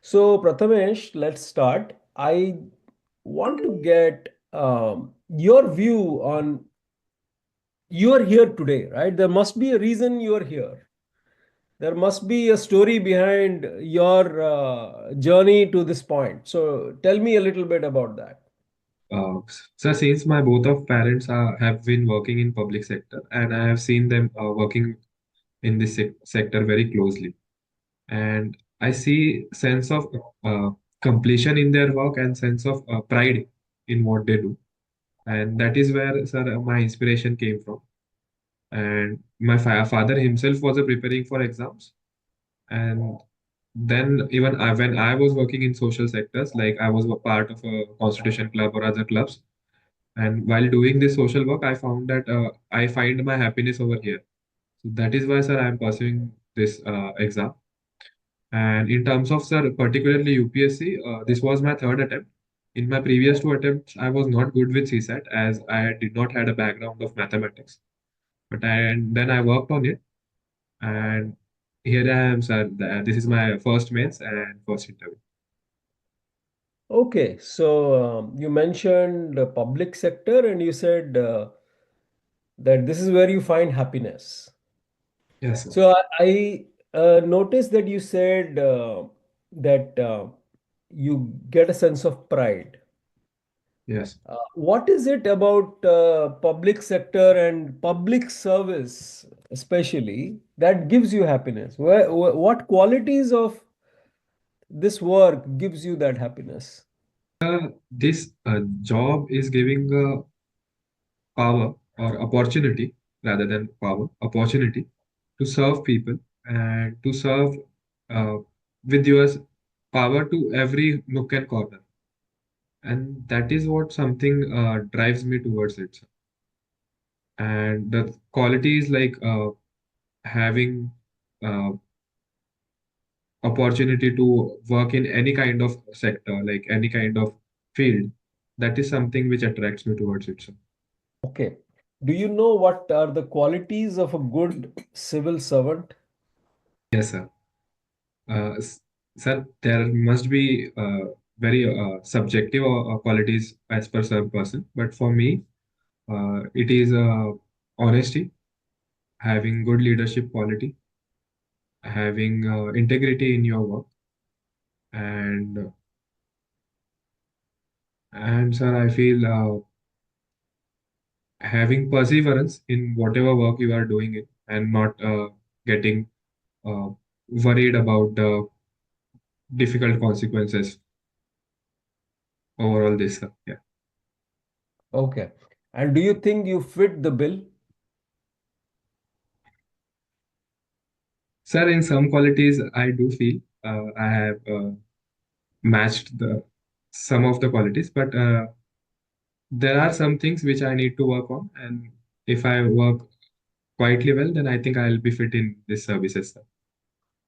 So, Prathamesh, let's start. I want to get your view on you are here today, right? There must be a reason you are here. There must be a story behind your journey to this point. So, tell me a little bit about that. So since my both of parents have been working in public sector and I have seen them working in this sector very closely, and I see sense of uh, completion in their work and sense of pride in what they do, and that is where sir my inspiration came from. And my father himself was preparing for exams, and then even when I was working in social sectors, like I was a part of a constitution club or other clubs. And while doing this social work, I found that I find my happiness over here. So that is why, sir, I am pursuing this exam. And in terms of, sir, particularly UPSC, this was my third attempt. In my previous two attempts, I was not good with CSAT as I did not had a background of mathematics. And then I worked on it, and here I am, sir. This is my first mains and first interview. Okay, so you mentioned the public sector and you said that this is where you find happiness. Yes, sir. So I noticed that you said that you get a sense of pride. Yes. What is it about public sector and public service, especially, that gives you happiness? What qualities of this work gives you that happiness? This job is giving power or opportunity rather than power, opportunity to serve people and to serve uh, with your power to every nook and corner. And that is what something drives me towards it. And the qualities like having uh, opportunity to work in any kind of sector, like any kind of field, that is something which attracts me towards it. So, Okay. Do you know what are the qualities of a good civil servant? yes, sir. Uh, s- Sir, there must be very subjective qualities as per some person, but for me, it is honesty, having good leadership quality, having integrity in your work, and sir, I feel having perseverance in whatever work you are doing it, and not getting uh, worried about the difficult consequences overall. This, sir. Yeah. Okay. And do you think you fit the bill? Sir, in some qualities, I do feel I have matched the some of the qualities, but there are some things which I need to work on, and if I work quietly well, then I think I'll be fit in this services, sir.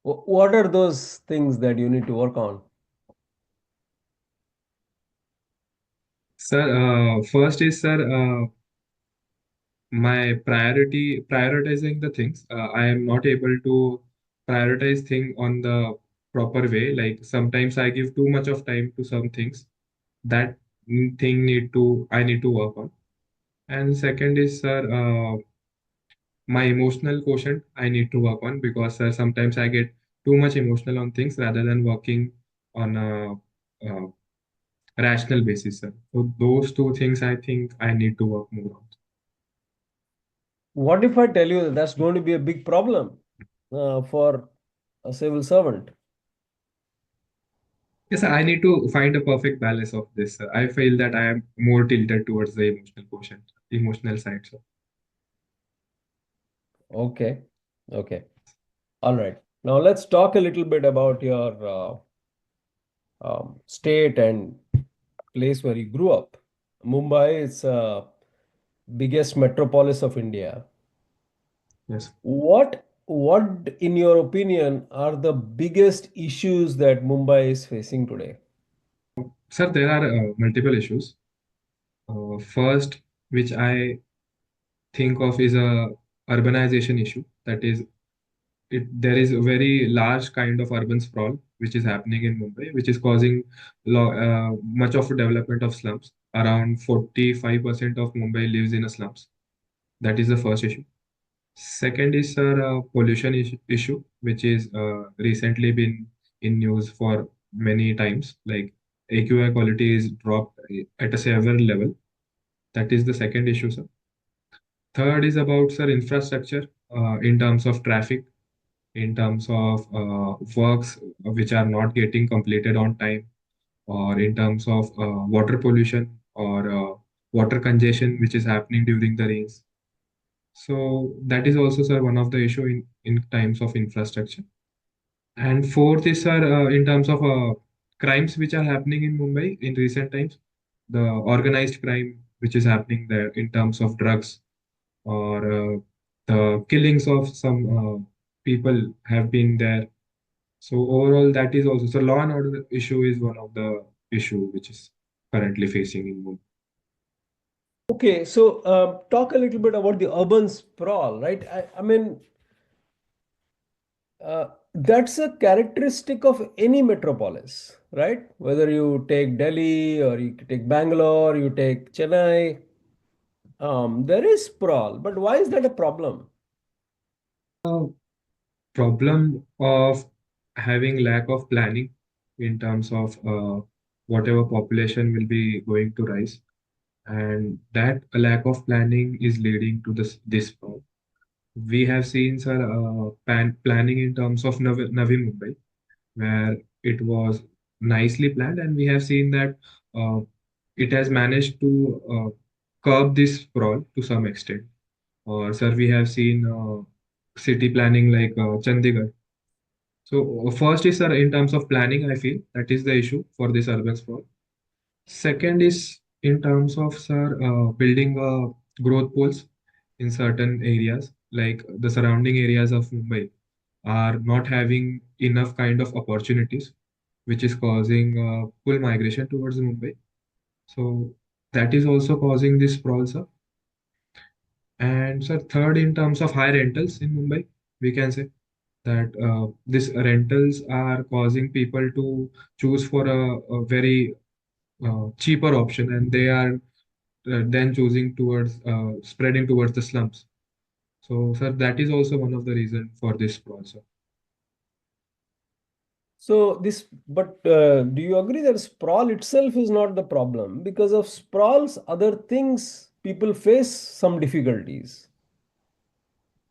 What are those things that you need to work on? Sir, first is, sir, my prioritizing the things. I am not able to prioritize thing on the proper way. Like sometimes I give too much of time to some things that thing need to I need to work on. And second is, sir, my emotional quotient I need to work on because, sir, sometimes I get too much emotional on things rather than working on a rational basis, sir. So those two things I think I need to work more on. What if I tell you that that's going to be a big problem for a civil servant? Yes, sir, I need to find a perfect balance of this, sir. I feel that I am more tilted towards the emotional quotient, emotional side, sir. Okay. Okay. All right. Now let's talk a little bit about your state and place where you grew up. Mumbai is biggest metropolis of India. Yes. What, in your opinion, are the biggest issues that Mumbai is facing today? Sir, there are multiple issues. First, which I think of is a urbanization issue. That is, there is a very large kind of urban sprawl which is happening in Mumbai, which is causing much of a development of slums. Around 45% of Mumbai lives in a slums. That is the first issue. Second is pollution issue, which is recently been in news for many times. Like AQI quality is dropped at a severe level. That is the second issue, sir. Third is about, sir, infrastructure in terms of traffic, in terms of works which are not getting completed on time, or in terms of water pollution or water congestion which is happening during the rains. So that is also, sir, one of the issue in times of infrastructure. And fourth is, sir, in terms of crimes which are happening in Mumbai in recent times, the organized crime which is happening there in terms of drugs, or the killings of some people have been there. So overall, that is also, so law and order issue is one of the issue which is currently facing in Mumbai. Okay, so talk a little bit about the urban sprawl, right? I mean, that's a characteristic of any metropolis, right? Whether you take Delhi or you take Bangalore, you take Chennai, there is sprawl. But why is that a problem? Problem of having lack of planning in terms of whatever population will be going to rise, and that a lack of planning is leading to this problem. We have seen, sir, planning in terms of Navi Mumbai, where it was nicely planned, and we have seen that uh, it has managed to curb this sprawl to some extent. Or, sir, we have seen city planning like Chandigarh. So, first is, sir, in terms of planning, I feel that is the issue for this urban sprawl. Second is in terms of, sir, building growth poles in certain areas, like the surrounding areas of Mumbai are not having enough kind of opportunities, which is causing full migration towards Mumbai. So that is also causing this sprawl, sir. And, sir, third, in terms of high rentals in Mumbai, we can say that these rentals are causing people to choose for a very cheaper option, and they are then choosing towards spreading towards the slums. So, sir, that is also one of the reason for this sprawl, sir. So this, but do you agree that sprawl itself is not the problem? Because of sprawls, other things people face some difficulties.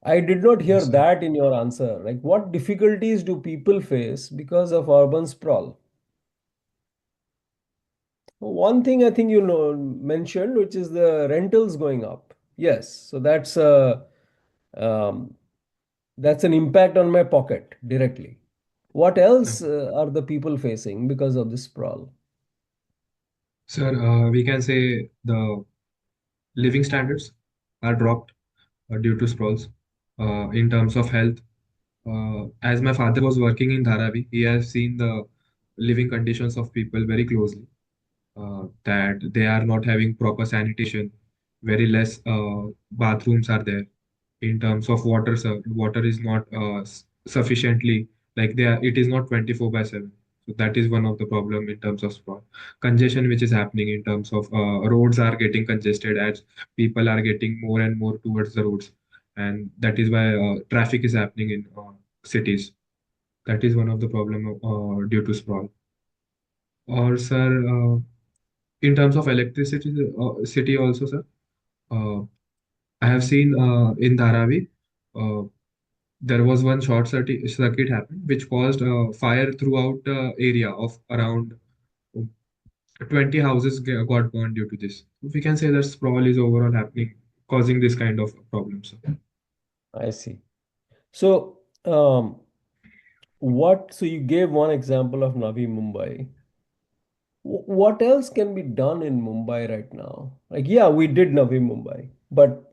I did not hear Yes, sir. that in your answer. Like, what difficulties do people face because of urban sprawl? One thing I think you know mentioned, which is the rentals going up. Yes, so um, that's an impact on my pocket directly. What else No. are the people facing because of this sprawl? Sir, we can say the living standards are dropped due to sprawls. In terms of health, as my father was working in Dharavi, he has seen the living conditions of people very closely. That they are not having proper sanitation, very less bathrooms are there. In terms of water, sir, water is not sufficiently, like they are, it is not 24 by 7. So that is one of the problem in terms of sprawl. Congestion which is happening in terms of roads are getting congested as people are getting more and more towards the roads, and that is why traffic is happening in cities. That is one of the problem due to sprawl. Or, sir, in terms of electricity, city also, sir. Uh, I have seen in Dharavi, uh, there was one circuit happened, which caused fire throughout the area of around 20 houses got burned due to this. We can say that sprawl is overall happening, causing this kind of problems, sir. I see. So, so you gave one example of Navi Mumbai. What else can be done in Mumbai right now? Like, yeah, we did Navi Mumbai, but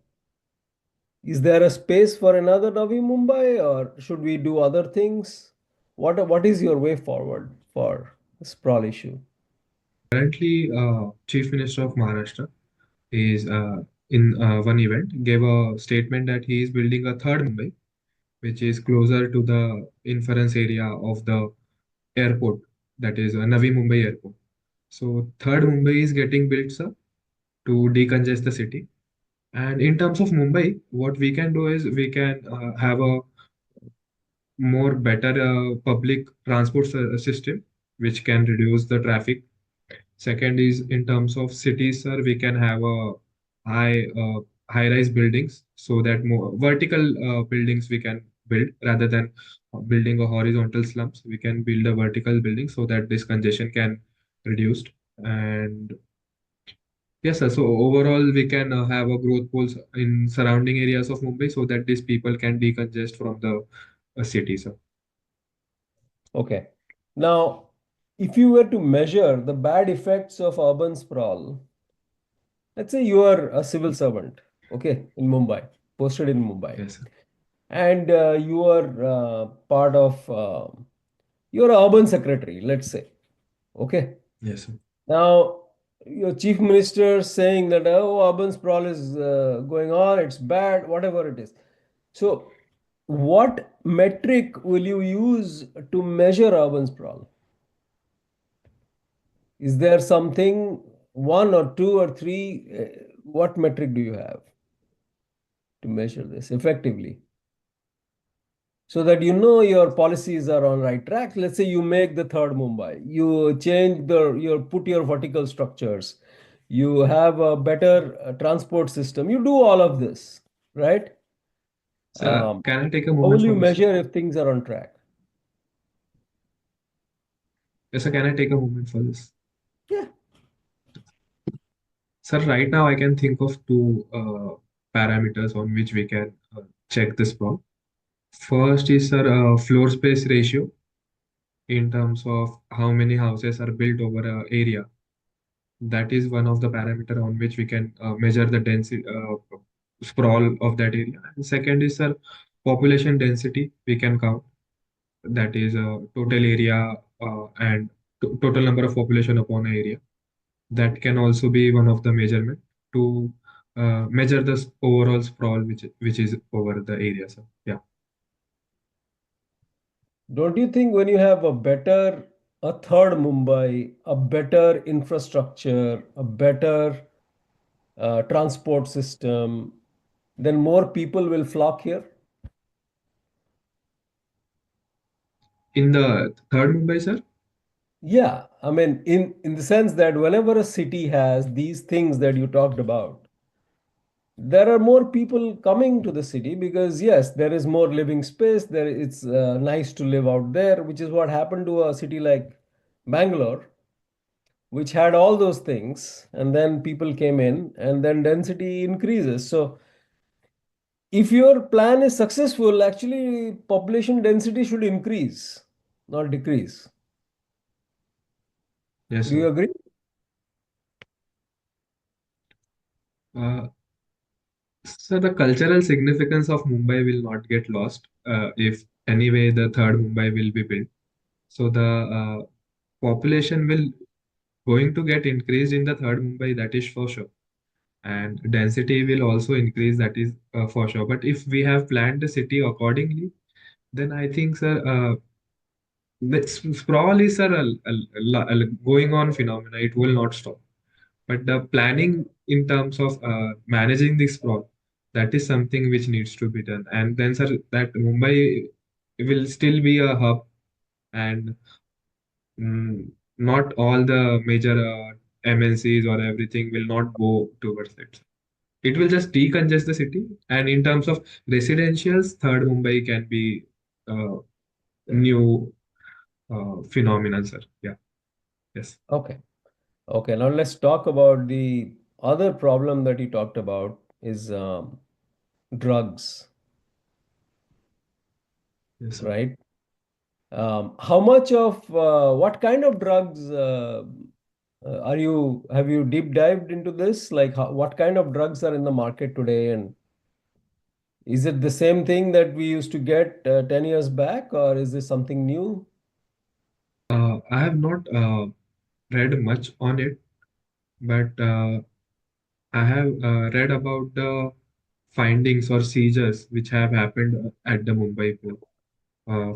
is there a space for another Navi Mumbai, or should we do other things? What is your way forward for the sprawl issue? Currently, Chief Minister of Maharashtra is in one event gave a statement that he is building a third Mumbai, which is closer to the inference area of the airport, that is Navi Mumbai airport. So third Mumbai is getting built, sir, to decongest the city. And in terms of Mumbai, what we can do is we can have a more better public transport system, which can reduce the traffic. Second is in terms of cities, sir, we can have a high-rise buildings so that more vertical buildings we can build rather than building a horizontal slums. We can build a vertical building so that this congestion can reduced. And yes, sir. So overall, we can have a growth poles in surrounding areas of Mumbai so that these people can decongest from the city, sir. Okay. Now, if you were to measure the bad effects of urban sprawl, let's say you are a civil servant, okay, in Mumbai, posted in Mumbai, Yes, sir. and you are part of, you're an urban secretary, let's say, okay. Yes, sir. Now, your chief minister saying that, oh, urban sprawl is going on, it's bad, whatever it is. So, what metric will you use to measure urban sprawl? Is there something, one or two or three? What metric do you have to measure this effectively? So that you know your policies are on right track. Let's say you make the third Mumbai, you change you put your vertical structures, you have a better transport system, you do all of this, right? Sir, Um, can I take a how moment will for you this, sir? measure if things are on track? Yes, sir, can I take a moment for this? Yeah. Sir, right now I can think of two parameters on which we can check this problem. First is, sir, floor space ratio in terms of how many houses are built over a area. That is one of the parameter on which we can measure the density sprawl of that area. And second is, sir, population density we can count. That is total area and total number of population upon an area. That can also be one of the measurement to measure the overall sprawl which is over the area, sir. Yeah. Don't you think when you have a third Mumbai, a better infrastructure, a better transport system, then more people will flock here? In the third Mumbai, sir. Yeah, I mean, in the sense that whenever a city has these things that you talked about, there are more people coming to the city because yes, there is more living space. It's nice to live out there, which is what happened to a city like Bangalore, which had all those things, and then people came in, and then density increases. So if your plan is successful, actually population density should increase, not decrease. Yes, Do sir. you agree? Uh, so the cultural significance of Mumbai will not get lost if anyway the third Mumbai will be built. So the population will going to get increased in the third Mumbai, that is for sure. And density will also increase, that is for sure. But if we have planned the city accordingly, then I think, sir, it's sprawl is, sir, a going on phenomena. It will not stop. But the planning in terms of managing this sprawl, that is something which needs to be done. And then, sir, that Mumbai will still be a hub, and not all the major MNCs or everything will not go towards it. It will just decongest the city. And in terms of residentials, third Mumbai can be uh, new phenomenon, sir. Yeah. Yes. Okay. Okay. Now let's talk about the other problem that you talked about is drugs, Yes, sir. right? How much of what kind of drugs have you deep dived into this? Like what kind of drugs are in the market today? And is it the same thing that we used to get 10 years back, or is this something new? I have not read much on it, but I have read about the findings or seizures which have happened at the Mumbai port.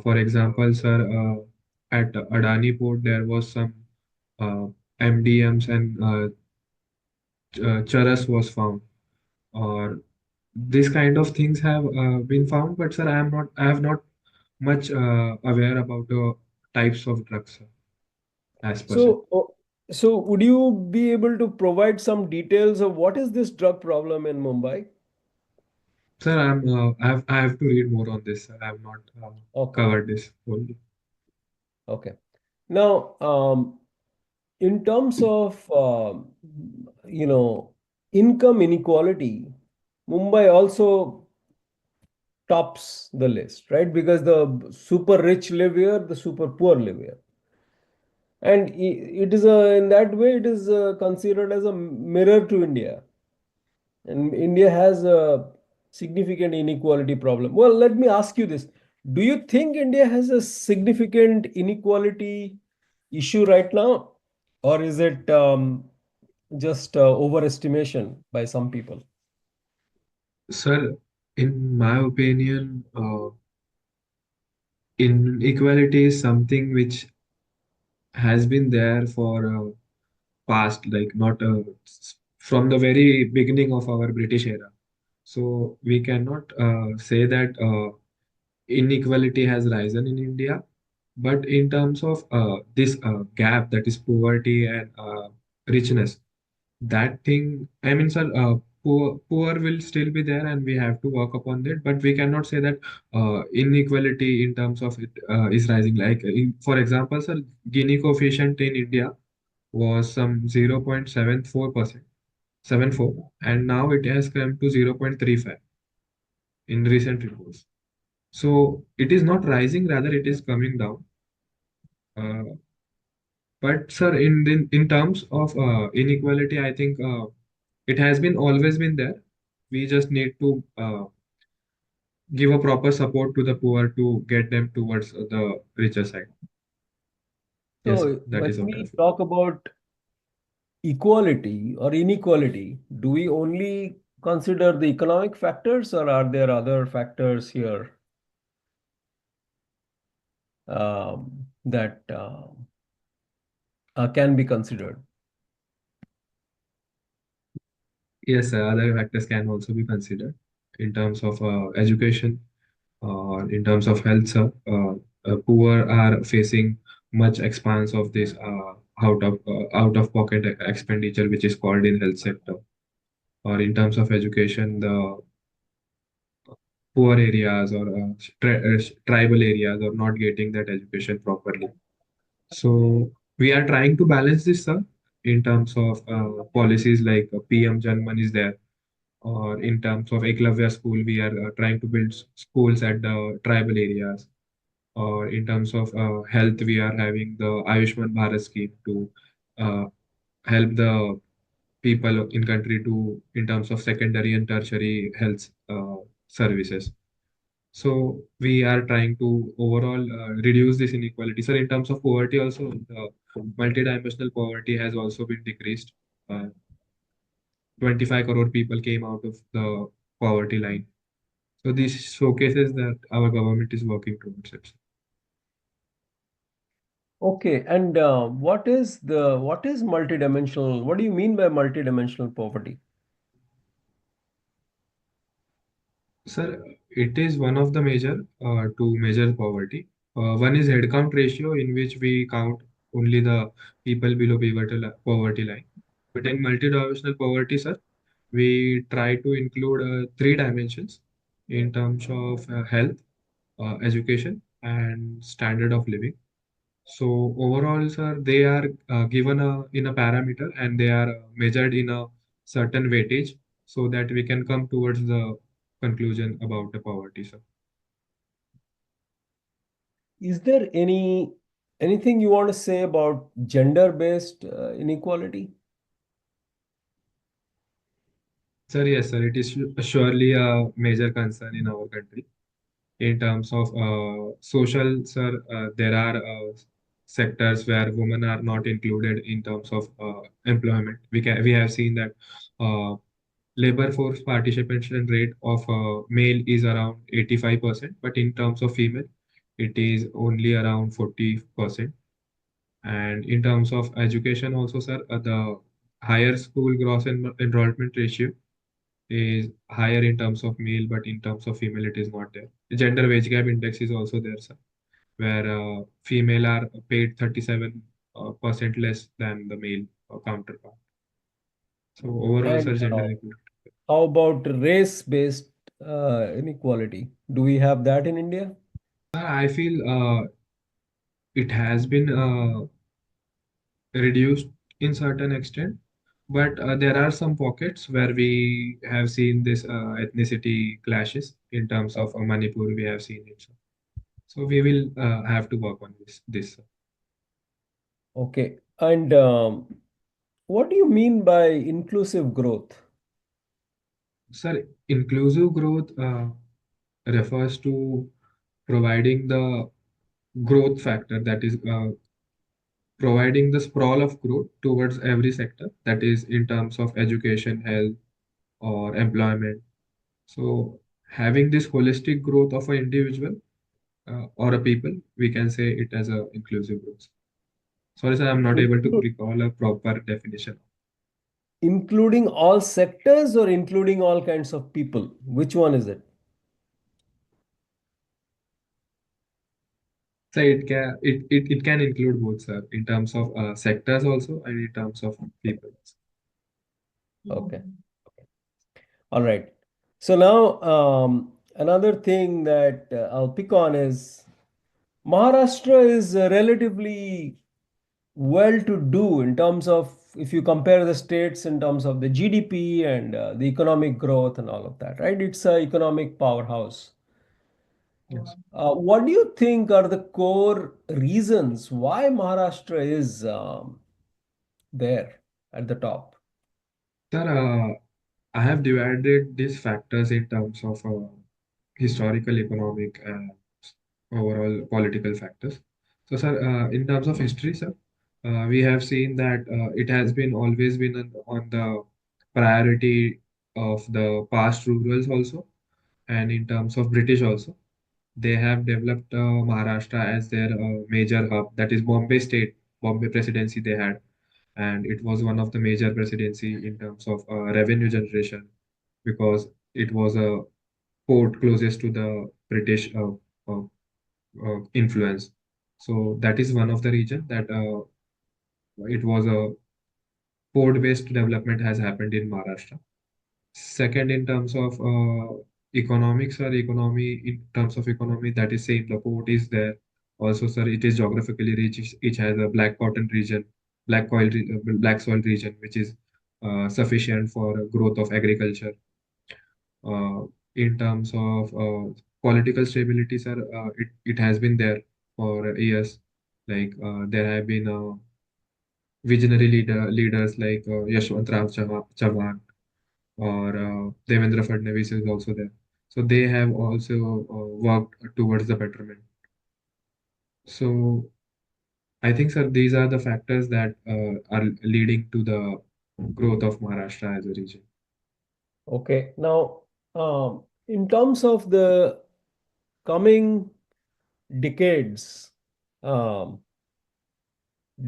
For example, sir, at Adani port there was some uh, MDMs and charas was found, or this kind of things have been found. But sir, I have not much aware about the types of drugs, sir, as per sir. So, would you be able to provide some details of what is this drug problem in Mumbai? Sir, I have to read more on this, sir. I have not Okay, covered this fully. okay. Now, in terms of income inequality, Mumbai also tops the list, right? Because the super rich live here, the super poor live here, and it is in that way it is considered as a mirror to India, and India has a significant inequality problem. Well, let me ask you this: do you think India has a significant inequality issue right now, or is it just overestimation by some people? Sir, in my opinion, inequality is something which has been there for past, like not from the very beginning of our British era. So we cannot say that inequality has risen in India. But in terms of this gap, that is poverty and richness, that thing, I mean, sir, poor will still be there, and we have to work upon that. But we cannot say that inequality in terms of it is rising. Like, for example, sir, Gini coefficient in India was some 0.74%, 74, and now it has come to 0.35 in recent reports. So it is not rising, rather it is coming down. Uh, but sir, in terms of inequality, I think it has been always been there. We just need to give a proper support to the poor to get them towards the richer side. Yes, sir, So that when is what I we feel. talk about equality or inequality, do we only consider the economic factors, or are there other factors here that can be considered? Yes, sir, other factors can also be considered in terms of education or in terms of health, sir. Poor are facing much expanse of this out of pocket expenditure, which is called in health sector. Or in terms of education, the poor areas or tribal areas are not getting that education properly. So we are trying to balance this, sir, in terms of policies like PM Janman is there, or in terms of Eklavya school, we are trying to build schools at the tribal areas, or in terms of health, we are having the Ayushman Bharat scheme to uh, help the people in country to in terms of secondary and tertiary health services. So we are trying to overall reduce this inequality. So in terms of poverty, also the multidimensional poverty has also been decreased. 25 crore people came out of the poverty line. So this showcases that our government is working towards it. Okay, and what is multidimensional? What do you mean by multidimensional poverty? Sir, it is one of the major to measure poverty. One is head count ratio, in which we count only the people below poverty line. But in multidimensional poverty, sir, we try to include three dimensions in terms of health, education, and standard of living. So overall, sir, they are given in a parameter, and they are measured in a certain weightage, so that we can come towards the conclusion about the poverty, sir. Is there anything you want to say about gender-based inequality? Sir, yes, sir, it is surely a major concern in our country. In terms of social, sir, there are sectors where women are not included in terms of employment. We have seen that uh, labor force participation rate of male is around 85%, but in terms of female, it is only around 40%. And in terms of education also, sir, the higher school gross enrollment ratio is higher in terms of male, but in terms of female, it is not there. The gender wage gap index is also there, sir, where female are paid 37% less than the male counterpart. So overall, And sir, gender equality. how about race-based inequality? Do we have that in India? I feel it has been reduced in certain extent, but there are some pockets where we have seen this ethnicity clashes. In terms of Okay. Manipur, we have seen it. So we will have to work on this. Okay. And what do you mean by inclusive growth? Sir, inclusive growth refers to providing the growth factor, that is providing the sprawl of growth towards every sector, that is in terms of education, health, or employment. So having this holistic growth of an individual or a people, we can say it as a inclusive growth. Sorry, sir, I'm not able to Inclu- recall a proper definition. Including all sectors or including all kinds of people? Which one is it? So it can include both, sir, in terms of sectors also and in terms of people. Okay. All right. So now, another thing that I'll pick on is Maharashtra is relatively well to do in terms of if you compare the states in terms of the GDP and the economic growth and all of that, right? It's an economic powerhouse. Yes. What do you think are the core reasons why Maharashtra is there at the top? Sir, I have divided these factors in terms of historical, economic, and overall political factors. So, sir, in terms of history, sir, we have seen that it has been always been on the priority of the past rulers also, and in terms of British also. They have developed Maharashtra as their major hub, that is Bombay State, Bombay Presidency they had, and it was one of the major presidency in terms of revenue generation because it was a port closest to the British influence. So that is one of the region that it was a port-based development has happened in Maharashtra. Second, in terms of economics or economy, in terms of economy, that is same. The port is there. Also, sir, it is geographically rich. It has a black cotton region, black soil region, which is sufficient for growth of agriculture. Uh, in terms of political stability, sir, it has been there for years. Like there have been visionary leaders like Yashwantrao Chavan or Devendra Fadnavis is also there. So they have also worked towards the betterment. So I think, sir, these are the factors that are leading to the growth of Maharashtra as a region. Okay. Now, in terms of the coming decades, um,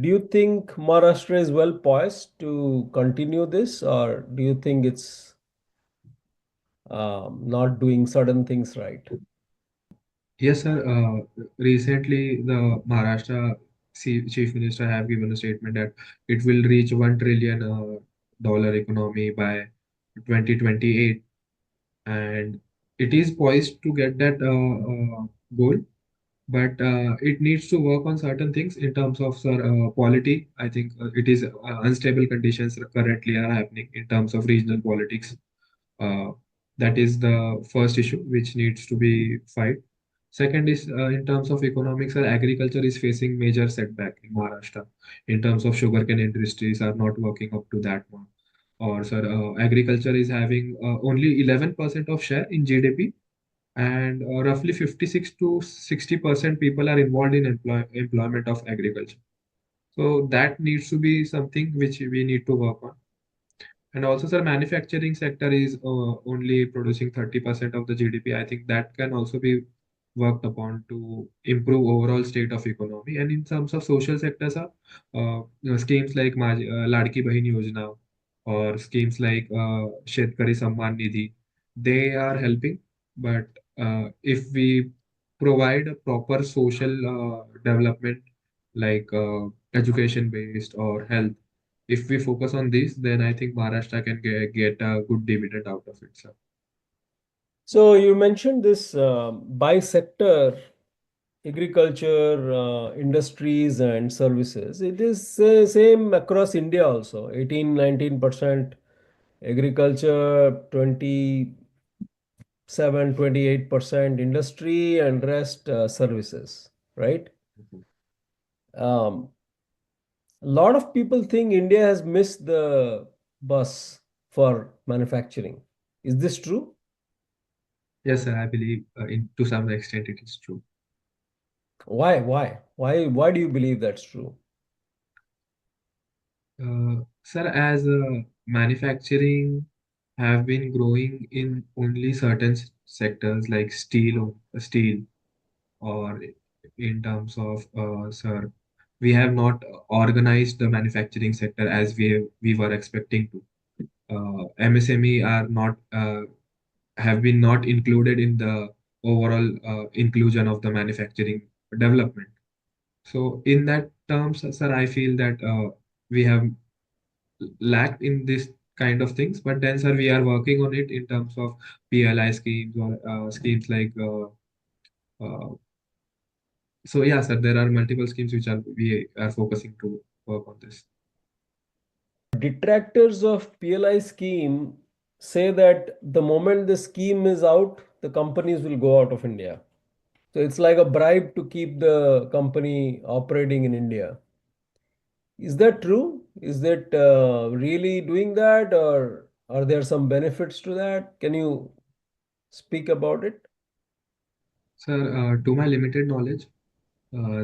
do you think Maharashtra is well poised to continue this, or do you think it's not doing certain things right? Yes, sir. Recently, the Maharashtra Chief Minister have given a statement that it will reach $1 trillion dollar economy by 2028, and it is poised to get that goal. But it needs to work on certain things in terms of, sir, polity. I think it is unstable conditions currently are happening in terms of regional politics. Uh, that is the first issue which needs to be fight. Second is in terms of economics, agriculture is facing major setback in Maharashtra. In terms of sugarcane industries are not working up to that one. Or sir, agriculture is having only 11% of share in GDP, and roughly 56 to 60% people are involved in employment of agriculture. So that needs to be something which we need to work on. And also, sir, manufacturing sector is only producing 30% of the GDP. I think that can also be worked upon to improve overall state of economy. And in terms of social sectors, schemes like Ladki Bahin Yojana or schemes like Shetkari Samman Nidhi, they are helping. But if we provide a proper social development like education based or health, if we focus on this, then I think Maharashtra can get a good dividend out of it, sir. So you mentioned this by sector, agriculture, industries, and services. It is same across India also. 18, 19% agriculture, 27, 28% industry, and rest services, right? Um, a lot of people think India has missed the bus for manufacturing. Is this true? Yes, sir, I believe to some extent it is true. Why do you believe that's true? Sir, as manufacturing have been growing in only certain sectors like steel, or in terms of sir, we have not organized the manufacturing sector as we were expecting to. MSME are not have been not included in the overall inclusion of the manufacturing development. So in that terms, sir, I feel that we have lacked in this kind of things. But then, sir, we are working on it in terms of PLI schemes or schemes like. So yeah, sir, there are multiple schemes which are we are focusing to work on this. Detractors of PLI scheme say that the moment the scheme is out, the companies will go out of India. So it's like a bribe to keep the company operating in India. Is that true? Is that really doing that, or are there some benefits to that? Can you speak about it? Sir, to my limited knowledge,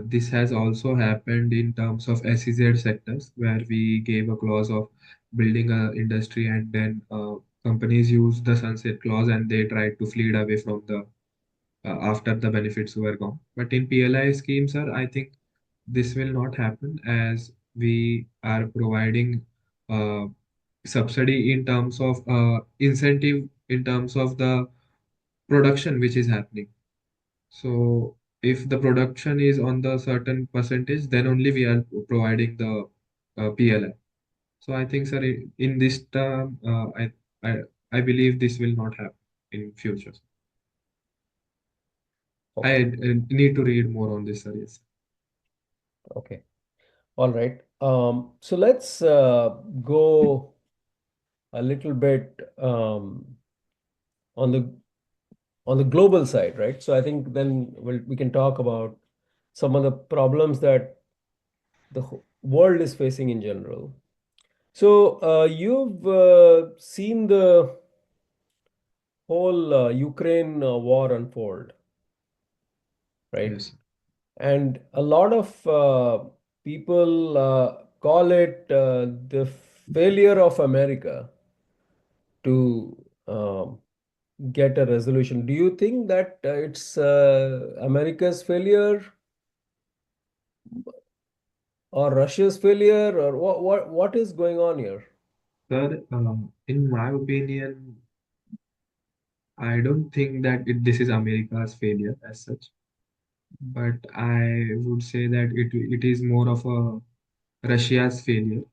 this has also happened in terms of SEZ sectors where we gave a clause of building a industry, and then companies use the sunset clause and they tried to flee away from the after the benefits were gone. But in PLI scheme, sir, I think this will not happen as we are providing uh, subsidy in terms of incentive in terms of the production which is happening. So if the production is on the certain percentage, then only we are providing the PLI. So I think, sir, in this term, I I believe this will not happen in future. I Okay. need to read more on this, sir. Yes. Okay. All right. So let's go a little bit on the global side, right? So I think then we can talk about some of the problems that the world is facing in general. So you've seen the whole Ukraine war unfold, right? Yes. And a lot of people call it the failure of America to get a resolution. Do you think that it's America's failure or Russia's failure, or what is going on here? Sir, in my opinion, I don't think that this is America's failure as such, but I would say that it is more of a Russia's failure,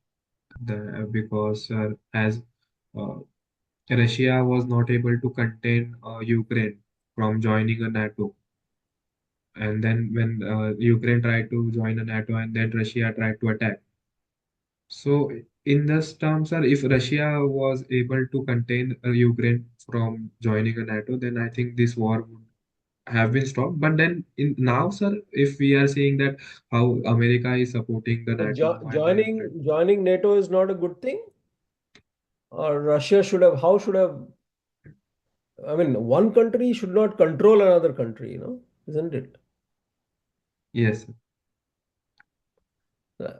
because as uh, Russia was not able to contain Ukraine from joining a NATO, and then when Ukraine tried to join a NATO, and then Russia tried to attack. So in this terms, sir, if Russia was able to contain Ukraine from joining a NATO, then I think this war would have been stopped. But then in now, sir, if we are seeing that how America is supporting the But NATO, and then joining NATO is not a good thing, or Russia should have. How should have? I mean, one country should not control another country, isn't it? yes, Uh,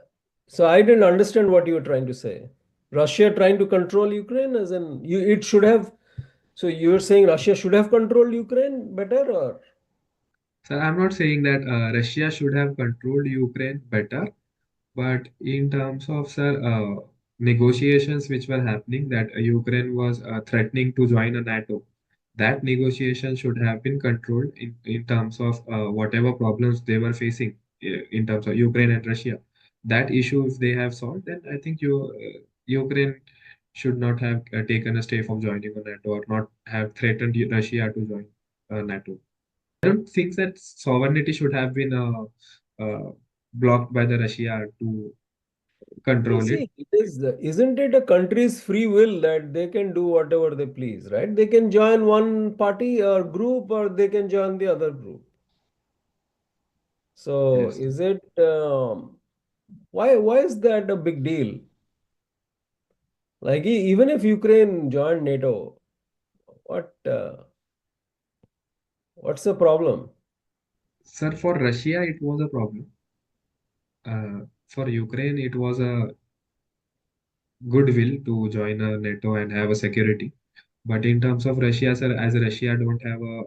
So I didn't understand what you were trying to say. Russia trying to control Ukraine, as in it should have. So you're saying Russia should have controlled Ukraine better, or Sir, I'm not saying that Russia should have controlled Ukraine better, but in terms of, sir, negotiations which were happening, that Ukraine was threatening to join a NATO, that negotiation should have been controlled in terms of whatever problems they were facing in terms of Ukraine and Russia. That issue, if they have solved, then I think Ukraine should not have taken a step of joining a NATO or not have threatened Russia to join NATO. I don't think that sovereignty should have been blocked by the Russia to You control it. see, isn't it a country's free will that they can do whatever they please, right? They can join one party or group, or they can join the other group. So, Yes. is it why is that a big deal? Like even if Ukraine joined NATO, what what's the problem? Sir, for Russia, it was a problem. For Ukraine, it was a goodwill to join a NATO and have a security. But in terms of Russia, sir, as Russia don't have a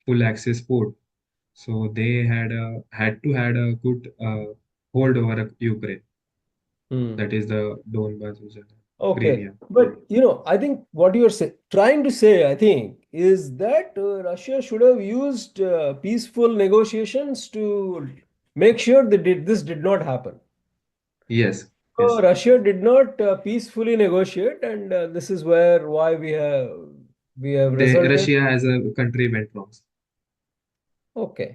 full access port, so they had to had a good hold over Ukraine. Hmm. That is the Donbas region, Okay, Crimea. but I think what you're trying to say, I think, is that Russia should have used peaceful negotiations to make sure that this did not happen. Yes, So yes. Russia did not peacefully negotiate, and this is where why we have resulted. Russia as a country went wrong. Okay,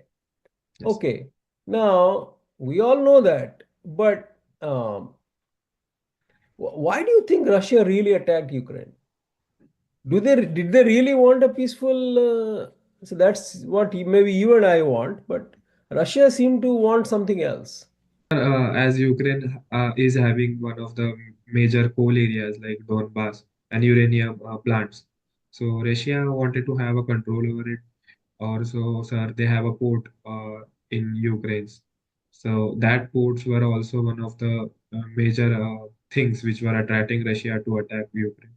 Yes. okay. Now we all know that, but why do you think Russia really attacked Ukraine? Did they really want a peaceful? So that's what maybe you and I want, but Russia seemed to want something else. As Ukraine is having one of the major coal areas like Donbas and uranium plants, so Russia wanted to have a control over it. Also, sir, they have a port in Ukraine. So that ports were also one of the major things which were attracting Russia to attack Ukraine.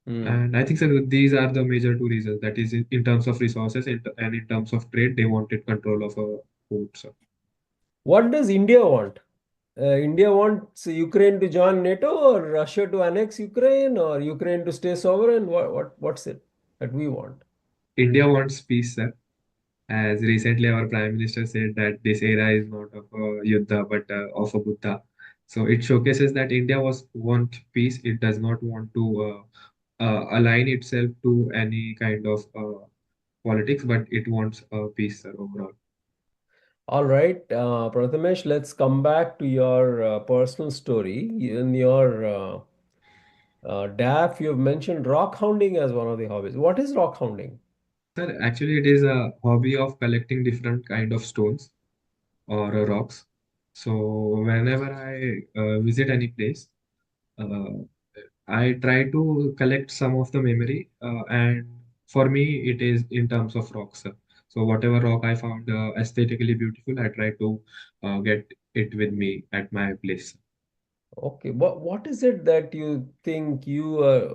Hmm. And I think, sir, these are the major two reasons. That is, in terms of resources and in terms of trade, they wanted control of a port, sir. What does India want? India wants Ukraine to join NATO, or Russia to annex Ukraine, or Ukraine to stay sovereign. What's it that we want? India wants peace, sir. As recently our Prime Minister said that this era is not of a Yuddha but of a Buddha. So it showcases that India was want peace. It does not want to align itself to any kind of politics, but it wants peace, sir, overall. All right, Prathamesh, let's come back to your personal story. In your DAF, you've mentioned rock hounding as one of the hobbies. What is rock hounding? Sir, actually, it is a hobby of collecting different kind of stones or rocks. So whenever I visit any place, uh, I try to collect some of the memory, and for me, it is in terms of rocks. So whatever rock I found aesthetically beautiful, I try to get it with me at my place. Okay, what is it that you think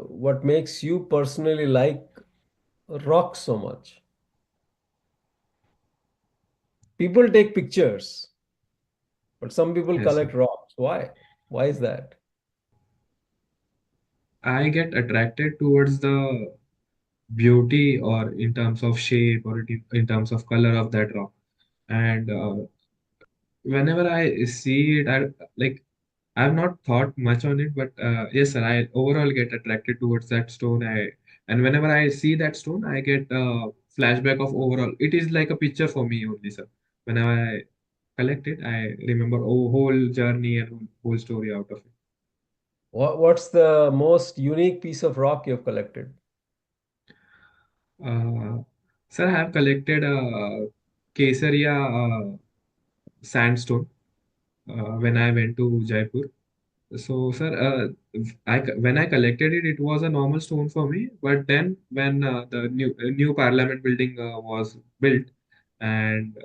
what makes you personally like rock so much? People take pictures, but some people Yes, sir. collect rocks. Why? Why is that? I get attracted towards the beauty or in terms of shape or in terms of color of that rock. And whenever I see it, I like I've not thought much on it, but yes, sir, I overall get attracted towards that stone. And whenever I see that stone, I get a flashback of overall. It is like a picture for me only, sir. Whenever I collect it, I remember whole journey and whole story out of it. What's the most unique piece of rock you've collected? Uh, Sir, I have collected a Kesaria sandstone when I went to Jaipur. So, sir, when I collected it, it was a normal stone for me. But then, when the new Parliament building was built, and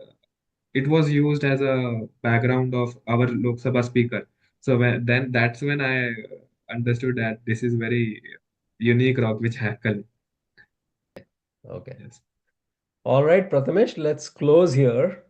it was used as a background of our Lok Sabha speaker. So then that's when I understood that this is very unique rock which I have collected. Okay. Yes. All right, Prathamesh, let's close here.